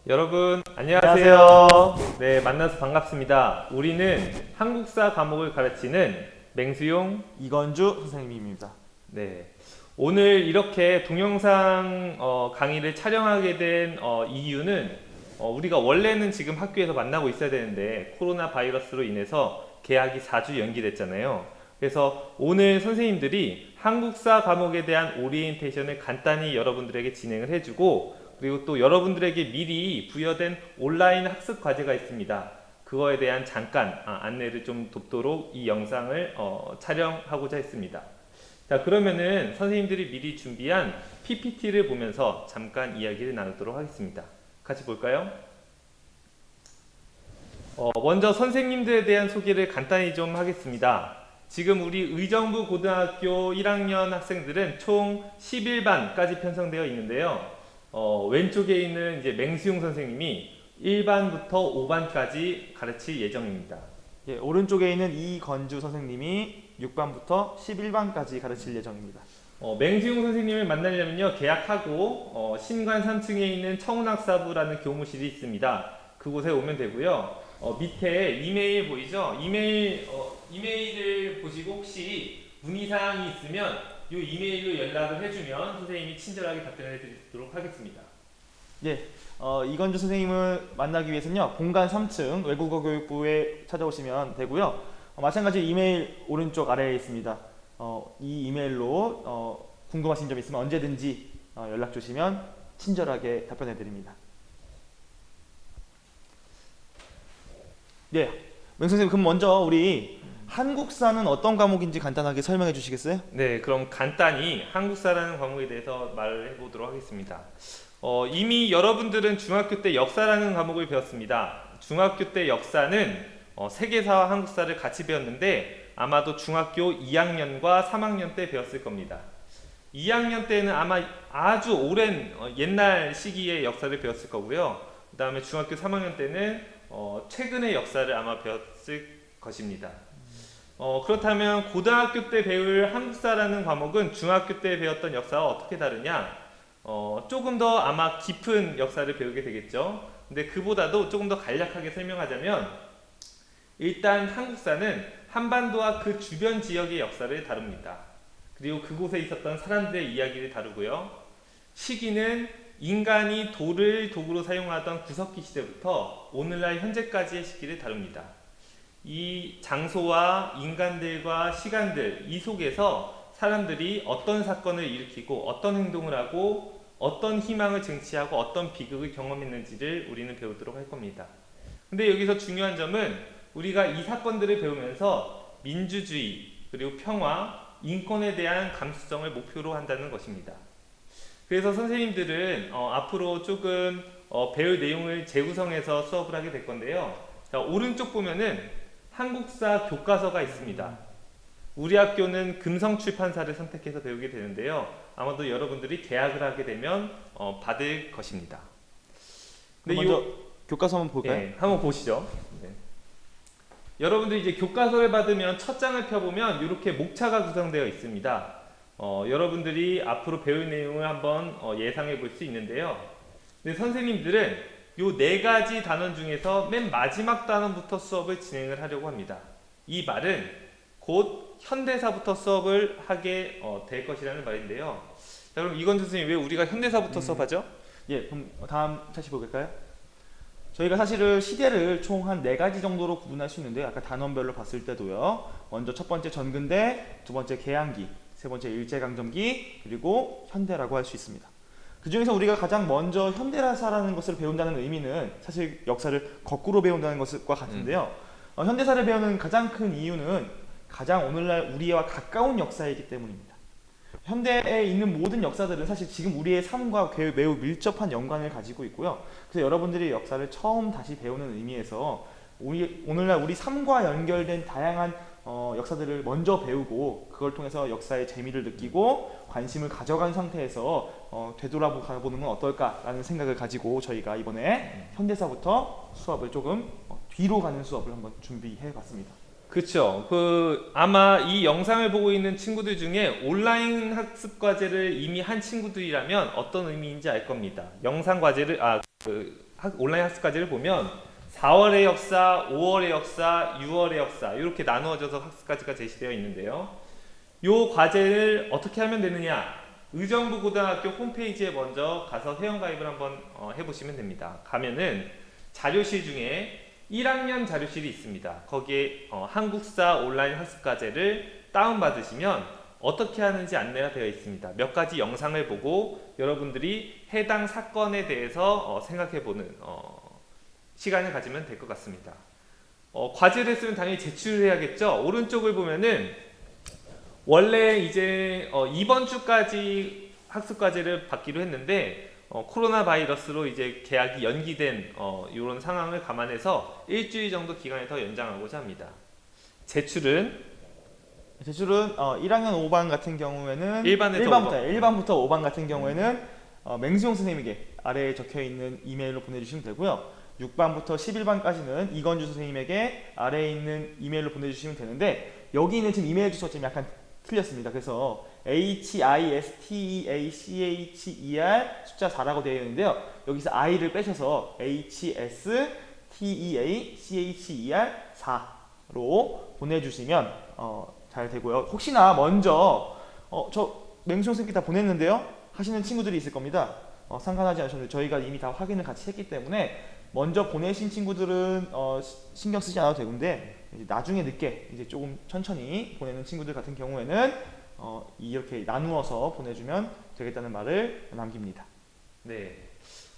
여러분 안녕하세요. 안녕하세요. 네, 만나서 반갑습니다. 우리는 한국사 과목을 가르치는 맹수용. 이건주 선생님입니다. 네, 오늘 이렇게 동영상 강의를 촬영하게 된 이유는 우리가 원래는 지금 학교에서 만나고 있어야 되는데 코로나 바이러스로 인해서 개학이 4주 연기됐잖아요. 그래서 오늘 선생님들이 한국사 과목에 대한 오리엔테이션을 간단히 여러분들에게 진행을 해주고, 그리고 또 여러분들에게 미리 부여된 온라인 학습 과제가 있습니다. 그거에 대한 잠깐 안내를 좀 돕도록 이 영상을 촬영하고자 했습니다. 자, 그러면은 선생님들이 미리 준비한 PPT를 보면서 잠깐 이야기를 나누도록 하겠습니다. 같이 볼까요? 먼저 선생님들에 대한 소개를 간단히 좀 하겠습니다. 지금 우리 의정부 고등학교 1학년 학생들은 총 11반까지 편성되어 있는데요. 왼쪽에 있는 이제 맹수용 선생님이 1반부터 5반까지 가르칠 예정입니다. 예, 오른쪽에 있는 이건주 선생님이 6반부터 11반까지 가르칠 예정입니다. 맹수용 선생님을 만나려면요, 계약하고 신관 3층에 있는 청운학사부라는 교무실이 있습니다. 그곳에 오면 되고요. 밑에 이메일 보이죠? 이메일을 보시고 혹시 문의사항이 있으면 이 이메일로 연락을 해주면 선생님이 친절하게 답변해 드리도록 하겠습니다. 예, 이건주 선생님을 만나기 위해서는요, 본관 3층 외국어 교육부에 찾아오시면 되고요. 마찬가지 이메일 오른쪽 아래에 있습니다. 이 이메일로 궁금하신 점 있으면 언제든지 연락 주시면 친절하게 답변해 드립니다. 예, 맹 선생님, 그럼 먼저 우리 한국사는 어떤 과목인지 간단하게 설명해 주시겠어요? 네, 그럼 간단히 한국사라는 과목에 대해서 말을 해보도록 하겠습니다. 이미 여러분들은 중학교 때 역사라는 과목을 배웠습니다. 중학교 때 역사는 세계사와 한국사를 같이 배웠는데 아마도 중학교 2학년과 3학년 때 배웠을 겁니다. 2학년 때는 아마 아주 오랜 옛날 시기의 역사를 배웠을 거고요. 그 다음에 중학교 3학년 때는 최근의 역사를 아마 배웠을 것입니다. 그렇다면 고등학교 때 배울 한국사라는 과목은 중학교 때 배웠던 역사와 어떻게 다르냐? 조금 더 아마 깊은 역사를 배우게 되겠죠. 근데 그보다도 조금 더 간략하게 설명하자면, 일단 한국사는 한반도와 그 주변 지역의 역사를 다룹니다. 그리고 그곳에 있었던 사람들의 이야기를 다루고요. 시기는 인간이 돌을 도구로 사용하던 구석기 시대부터 오늘날 현재까지의 시기를 다룹니다. 이 장소와 인간들과 시간들, 이 속에서 사람들이 어떤 사건을 일으키고 어떤 행동을 하고 어떤 희망을 쟁취하고 어떤 비극을 경험했는지를 우리는 배우도록 할 겁니다. 근데 여기서 중요한 점은 우리가 이 사건들을 배우면서 민주주의, 그리고 평화, 인권에 대한 감수성을 목표로 한다는 것입니다. 그래서 선생님들은 앞으로 조금 배울 내용을 재구성해서 수업을 하게 될 건데요. 자, 오른쪽 보면은 한국사 교과서가 있습니다. 우리 학교는 금성출판사를 선택해서 배우게 되는데요. 아마도 여러분들이 개학을 하게 되면 받을 것입니다. 근데 먼저 교과서 한번 볼까요? 네, 한번 보시죠. 네. 여러분들이 이제 교과서를 받으면 첫 장을 펴보면 이렇게 목차가 구성되어 있습니다. 여러분들이 앞으로 배울 내용을 한번 예상해 볼 수 있는데요. 근데 선생님들은 요 네 가지 단원 중에서 맨 마지막 단원부터 수업을 진행을 하려고 합니다. 이 말은 곧 현대사부터 수업을 하게 될 것이라는 말인데요. 자, 그럼 이건주 선생님, 왜 우리가 현대사부터 수업하죠? 예, 그럼 다음 차시 볼까요? 저희가 사실은 시대를 총 한 4가지 정도로 구분할 수 있는데요. 아까 단원별로 봤을 때도요. 먼저 첫 번째 전근대, 두 번째 개항기, 세 번째 일제강점기, 그리고 현대라고 할 수 있습니다. 그 중에서 우리가 가장 먼저 현대사라는 것을 배운다는 의미는 사실 역사를 거꾸로 배운다는 것과 같은데요. 현대사를 배우는 가장 큰 이유는 가장 오늘날 우리와 가까운 역사이기 때문입니다. 현대에 있는 모든 역사들은 사실 지금 우리의 삶과 매우 밀접한 연관을 가지고 있고요. 그래서 여러분들이 역사를 처음 다시 배우는 의미에서 오늘날 우리 삶과 연결된 다양한 역사들을 먼저 배우고 그걸 통해서 역사의 재미를 느끼고 관심을 가져간 상태에서 되돌아보는 건 어떨까라는 생각을 가지고 저희가 이번에 현대사부터 수업을 조금 뒤로 가는 수업을 한번 준비해 봤습니다. 그렇죠. 아마 이 영상을 보고 있는 친구들 중에 온라인 학습 과제를 이미 한 친구들이라면 어떤 의미인지 알 겁니다. 영상 과제를 온라인 학습과제를 보면 4월의 역사, 5월의 역사, 6월의 역사 이렇게 나누어져서 학습과제가 제시되어 있는데요. 이 과제를 어떻게 하면 되느냐? 의정부 고등학교 홈페이지에 먼저 가서 회원가입을 한번 해보시면 됩니다. 가면은 자료실 중에 1학년 자료실이 있습니다. 거기에 한국사 온라인 학습과제를 다운받으시면 어떻게 하는지 안내가 되어 있습니다. 몇 가지 영상을 보고 여러분들이 해당 사건에 대해서 생각해보는 시간을 가지면 될 것 같습니다. 과제를 했으면 당연히 제출을 해야겠죠. 오른쪽을 보면은 원래 이제 이번 주까지 학습과제를 받기로 했는데 코로나 바이러스로 이제 개학이 연기된 이런 상황을 감안해서 일주일 정도 기간을 더 연장하고자 합니다. 제출은 1학년 5반 같은 경우에는 1반부터 1반부터 5반 같은 경우에는 맹수용 선생님에게 아래에 적혀 있는 이메일로 보내주시면 되고요. 6반부터 11반까지는 이건주 선생님에게 아래에 있는 이메일로 보내주시면 되는데 여기 있는 지금 이메일 주소가 지금 약간 틀렸습니다. 그래서 histeacher 숫자 4라고 되어 있는데요. 여기서 i를 빼셔서 hsteacher 4로 보내주시면 잘 되고요. 혹시나 먼저 저 맹수 선생님께 다 보냈는데요 하시는 친구들이 있을 겁니다. 상관하지 않으셨는데 저희가 이미 다 확인을 같이 했기 때문에 먼저 보내신 친구들은 신경 쓰지 않아도 되는데 이제 나중에 늦게 이제 조금 천천히 보내는 친구들 같은 경우에는 이렇게 나누어서 보내주면 되겠다는 말을 남깁니다. 네.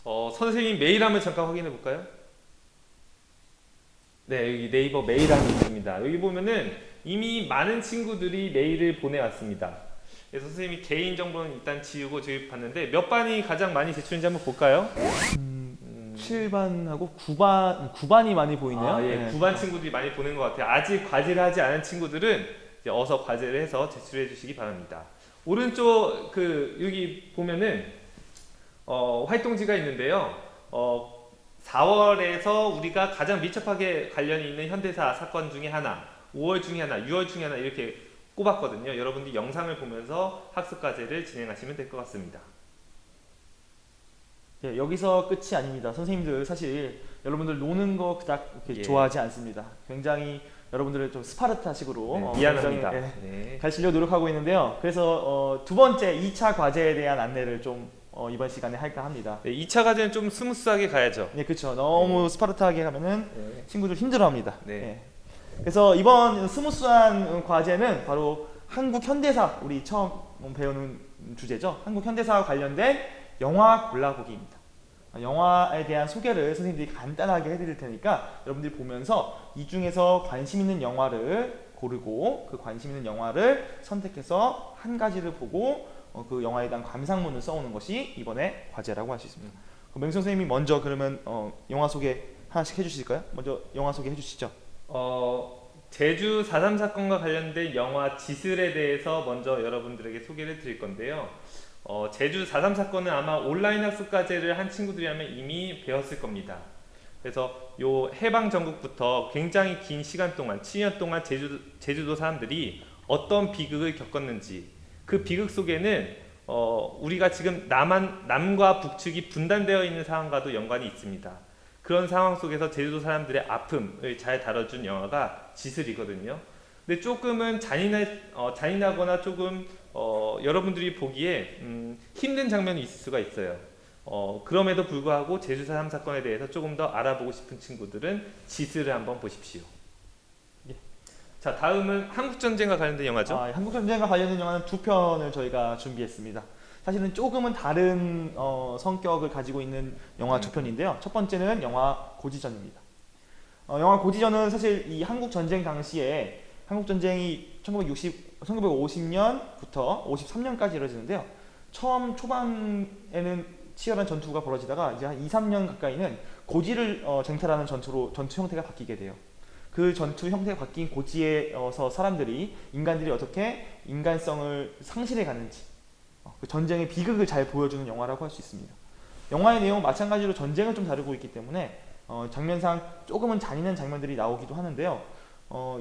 선생님 메일 한번 잠깐 확인해 볼까요? 네, 여기 네이버 메일함이 있습니다. 여기 보면은 이미 많은 친구들이 메일을 보내왔습니다. 그래서 선생님이 개인 정보는 일단 지우고 저희 봤는데 몇 반이 가장 많이 제출인지 한번 볼까요? 7반하고 9반이 많이 보이네요. 예, 네. 9반 친구들이 많이 보낸 것 같아요. 아직 과제를 하지 않은 친구들은 이제 어서 과제를 해서 제출해 주시기 바랍니다. 오른쪽 여기 보면은 활동지가 있는데요. 4월에서 우리가 가장 밀접하게 관련이 있는 현대사 사건 중에 하나, 5월 중에 하나, 6월 중에 하나 이렇게 꼽았거든요. 여러분들이 영상을 보면서 학습과제를 진행하시면 될 것 같습니다. 예, 여기서 끝이 아닙니다. 선생님들 사실 여러분들 노는 거 그닥 이렇게 예. 좋아하지 않습니다. 굉장히 여러분들을 좀 스파르타식으로 네, 미안합니다. 굉장히, 네. 가르치려고 노력하고 있는데요. 그래서 두 번째 2차 과제에 대한 안내를 좀 이번 시간에 할까 합니다. 네, 2차 과제는 좀 스무스하게 가야죠. 네, 그렇죠. 너무 스파르타하게 가면은 네. 친구들 힘들어합니다. 네. 예. 그래서 이번 스무스한 과제는 바로 한국 현대사 우리 처음 배우는 주제죠. 한국 현대사와 관련된 영화 골라보기입니다. 영화에 대한 소개를 선생님들이 간단하게 해드릴 테니까 여러분들이 보면서 이 중에서 관심 있는 영화를 고르고 그 관심 있는 영화를 선택해서 한 가지를 보고 그 영화에 대한 감상문을 써오는 것이 이번에 과제라고 할 수 있습니다. 맹수 선생님이 먼저 그러면 영화 소개 하나씩 해주실까요? 먼저 영화 소개 해주시죠. 제주 4.3 사건과 관련된 영화 지슬에 대해서 먼저 여러분들에게 소개를 드릴 건데요. 제주 4.3 사건은 아마 온라인 학습과제를 한 친구들이라면 이미 배웠을 겁니다. 그래서 요 해방 전국부터 굉장히 긴 시간 동안 7년 동안 제주도 사람들이 어떤 비극을 겪었는지 그 비극 속에는 우리가 지금 남과 북측이 분단되어 있는 상황과도 연관이 있습니다. 그런 상황 속에서 제주도 사람들의 아픔을 잘 다뤄준 영화가 지슬이거든요. 근데 조금은 잔인하거나 조금 여러분들이 보기에 힘든 장면이 있을 수가 있어요. 그럼에도 불구하고 제주 4.3 사건에 대해서 조금 더 알아보고 싶은 친구들은 지슬을 한번 보십시오. 예. 자, 다음은 한국전쟁과 관련된 영화죠. 한국전쟁과 관련된 영화는 두 편을 저희가 준비했습니다. 사실은 조금은 다른 성격을 가지고 있는 영화 두 편인데요. 첫 번째는 영화 고지전입니다. 영화 고지전은 사실 이 한국전쟁 당시에 한국전쟁이 1950년부터 53년까지 이루어지는데요. 처음 초반에는 치열한 전투가 벌어지다가 이제 한 2, 3년 가까이는 고지를 쟁탈하는 전투 형태가 바뀌게 돼요. 그 전투 형태가 바뀐 고지에서 인간들이 어떻게 인간성을 상실해 가는지 그 전쟁의 비극을 잘 보여주는 영화라고 할 수 있습니다. 영화의 내용은 마찬가지로 전쟁을 좀 다루고 있기 때문에 장면상 조금은 잔인한 장면들이 나오기도 하는데요.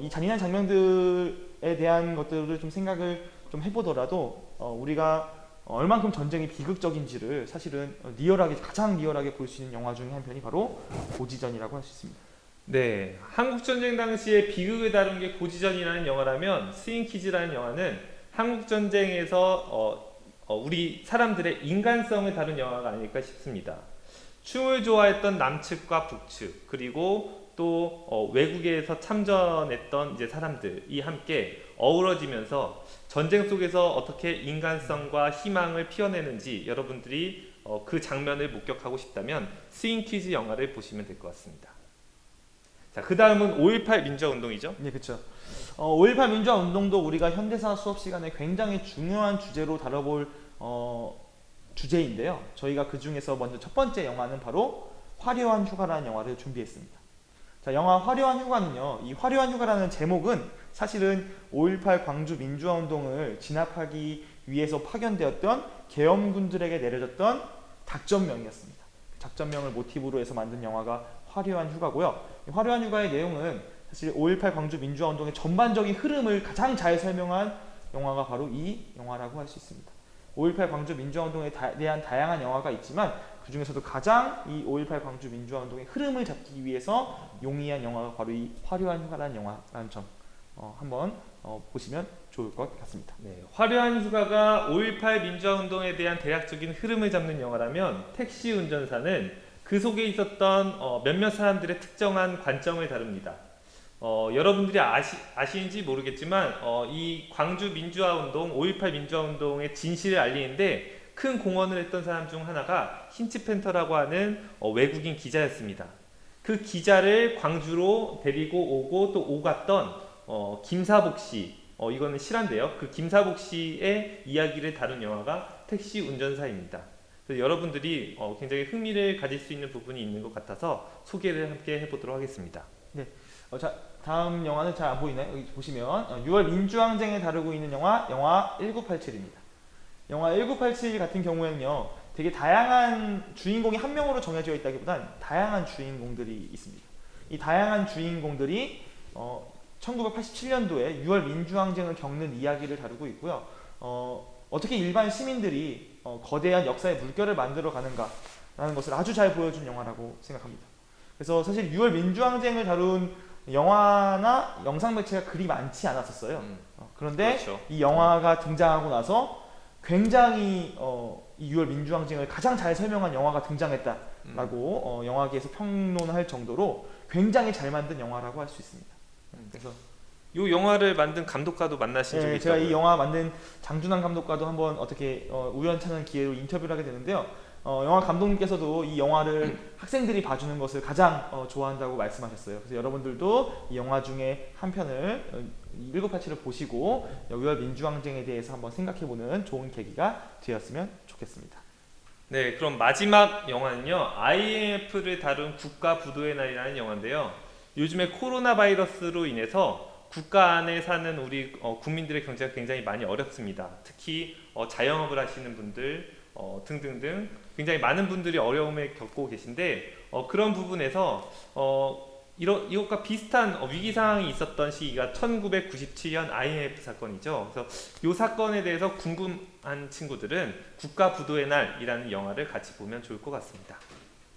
이 잔인한 장면들에 대한 것들을 좀 생각을 좀 해보더라도 우리가 얼만큼 전쟁이 비극적인지를 사실은 리얼하게 가장 리얼하게 볼 수 있는 영화 중에 한 편이 바로 고지전이라고 할 수 있습니다. 네, 한국 전쟁 당시에 비극을 다룬 게 고지전이라는 영화라면 스윙키즈라는 영화는 한국 전쟁에서 우리 사람들의 인간성을 다룬 영화가 아닐까 싶습니다. 춤을 좋아했던 남측과 북측 그리고 또 외국에서 참전했던 이제 사람들이 함께 어우러지면서 전쟁 속에서 어떻게 인간성과 희망을 피워내는지 여러분들이 그 장면을 목격하고 싶다면 스윙키즈 영화를 보시면 될 것 같습니다. 자, 그 다음은 5.18 민주화 운동이죠. 네, 그렇죠. 5.18 민주화 운동도 우리가 현대사 수업 시간에 굉장히 중요한 주제로 다뤄볼 주제인데요. 저희가 그 중에서 먼저 첫 번째 영화는 바로 화려한 휴가라는 영화를 준비했습니다. 자, 영화 화려한 휴가는요. 이 화려한 휴가라는 제목은 사실은 5.18 광주 민주화 운동을 진압하기 위해서 파견되었던 계엄군들에게 내려졌던 작전명이었습니다. 작전명을 모티브로 해서 만든 영화가 화려한 휴가고요. 이 화려한 휴가의 내용은 사실 5.18 광주 민주화 운동의 전반적인 흐름을 가장 잘 설명한 영화가 바로 이 영화라고 할 수 있습니다. 5.18 광주 민주화 운동에 대한 다양한 영화가 있지만 그 중에서도 가장 이 5.18 광주 민주화 운동의 흐름을 잡기 위해서 용이한 영화가 바로 이 화려한 휴가라는 영화라는 점 한번 보시면 좋을 것 같습니다. 네, 화려한 휴가가 5.18 민주화 운동에 대한 대략적인 흐름을 잡는 영화라면 택시 운전사는 그 속에 있었던 몇몇 사람들의 특정한 관점을 다룹니다. 여러분들이 아시는지 모르겠지만 이 광주 민주화 운동, 5.18 민주화 운동의 진실을 알리는데 큰 공헌을 했던 사람 중 하나가 힌치팬터라고 하는 외국인 기자였습니다. 그 기자를 광주로 데리고 오고 또 오갔던 김사복 씨, 이거는 실화인데요. 그 김사복 씨의 이야기를 다룬 영화가 택시 운전사입니다. 그래서 여러분들이 굉장히 흥미를 가질 수 있는 부분이 있는 것 같아서 소개를 함께 해보도록 하겠습니다. 네. 자, 다음 영화는 잘 안 보이나요? 여기 보시면 6월 민주항쟁을 다루고 있는 영화 1987입니다. 영화 1987 같은 경우에는요, 되게 다양한 주인공이 한 명으로 정해져 있다기보단 다양한 주인공들이 있습니다. 이 다양한 주인공들이 1987년도에 6월 민주항쟁을 겪는 이야기를 다루고 있고요. 어떻게 일반 시민들이 거대한 역사의 물결을 만들어 가는가라는 것을 아주 잘 보여준 영화라고 생각합니다. 그래서 사실 6월 민주항쟁을 다룬 영화나 영상 매체가 그리 많지 않았었어요. 그런데 그렇죠. 이 영화가 등장하고 나서 굉장히 이 6월 민주항쟁을 가장 잘 설명한 영화가 등장했다라고 영화계에서 평론할 정도로 굉장히 잘 만든 영화라고 할 수 있습니다. 그래서 이 영화를 만든 감독과도 만나신 적이 제가 있다고요? 이 영화 만든 장준환 감독과도 한번 어떻게 우연찮은 기회로 인터뷰를 하게 되는데요. 영화 감독님께서도 이 영화를 학생들이 봐주는 것을 가장 좋아한다고 말씀하셨어요. 그래서 여러분들도 이 영화 중에 한 편을 1987을 보시고 6월 민주항쟁에 대해서 한번 생각해보는 좋은 계기가 되었으면 좋겠습니다. 네, 그럼 마지막 영화는요, IMF를 다룬 국가 부도의 날이라는 영화인데요. 요즘에 코로나 바이러스로 인해서 국가 안에 사는 우리 국민들의 경제가 굉장히 많이 어렵습니다. 특히 자영업을 하시는 분들 등등등 굉장히 많은 분들이 어려움을 겪고 계신데 그런 부분에서 이것과 비슷한 위기 상황이 있었던 시기가 1997년 IMF 사건이죠. 그래서 이 사건에 대해서 궁금한 친구들은 국가 부도의 날이라는 영화를 같이 보면 좋을 것 같습니다.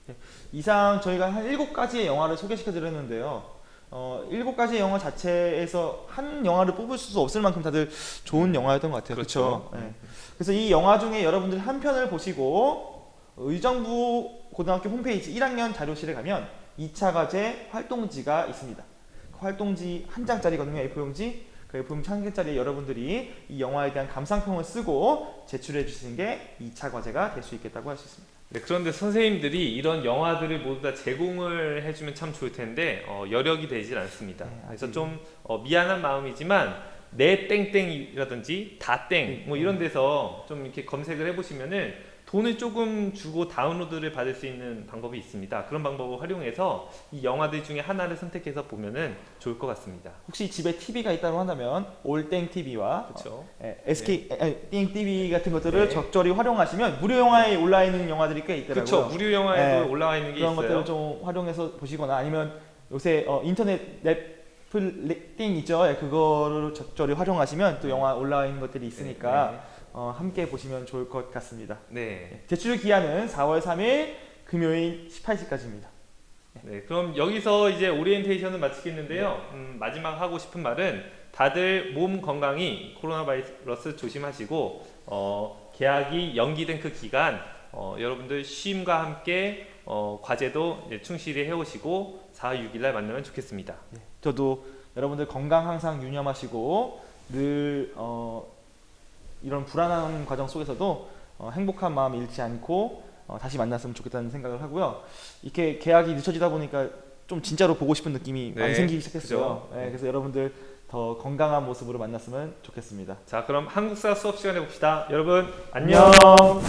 네, 이상 저희가 한 7가지의 영화를 소개시켜 드렸는데요. 7가지의 영화 자체에서 한 영화를 뽑을 수 없을 만큼 다들 좋은 영화였던 것 같아요. 그렇죠. 네. 그래서 이 영화 중에 여러분들 한 편을 보시고 의정부 고등학교 홈페이지 1학년 자료실에 가면 2차 과제 활동지가 있습니다. 그 활동지 한 장짜리거든요. A4용지. 그 A4용지 한 개짜리에 여러분들이 이 영화에 대한 감상평을 쓰고 제출해 주시는 게 2차 과제가 될 수 있겠다고 할 수 있습니다. 네, 그런데 선생님들이 이런 영화들을 모두 다 제공을 해주면 참 좋을 텐데 여력이 되질 않습니다. 네, 그래서 좀 미안한 마음이지만 내 땡땡이라든지 다땡 뭐 이런 데서 좀 이렇게 검색을 해보시면은 돈을 조금 주고 다운로드를 받을 수 있는 방법이 있습니다. 그런 방법을 활용해서 이 영화들 중에 하나를 선택해서 보면은 좋을 것 같습니다. 혹시 집에 TV가 있다고 한다면 올땡 TV와 그렇죠. SK 띵 TV 같은 것들을 네. 적절히 활용하시면 무료 영화에 올라 있는 영화들이 꽤 있더라고요. 그렇죠. 무료 영화에도 네. 올라와 있는 게 그런 있어요. 것들을 좀 활용해서 보시거나 아니면 요새 인터넷 넷플릭 있죠. 그거를 적절히 활용하시면 또 영화 올라와 있는 것들이 있으니까 함께 보시면 좋을 것 같습니다. 네. 제출 기한은 4월 3일 금요일 18시까지입니다. 네, 그럼 여기서 이제 오리엔테이션을 마치겠는데요. 마지막 하고 싶은 말은 다들 몸 건강히 코로나 바이러스 조심하시고 개학이 연기된 그 기간 여러분들 쉼과 함께 과제도 이제 충실히 해오시고 4월 6일 날 만나면 좋겠습니다. 저도 여러분들 건강 항상 유념하시고 늘 이런 불안한 과정 속에서도 행복한 마음 잃지 않고 다시 만났으면 좋겠다는 생각을 하고요. 이렇게 계약이 늦춰지다 보니까 좀 진짜로 보고 싶은 느낌이 네, 많이 생기기 시작했어요. 그죠? 네, 그래서 여러분들 더 건강한 모습으로 만났으면 좋겠습니다. 자, 그럼 한국사 수업 시간에 봅시다. 여러분 안녕. 안녕.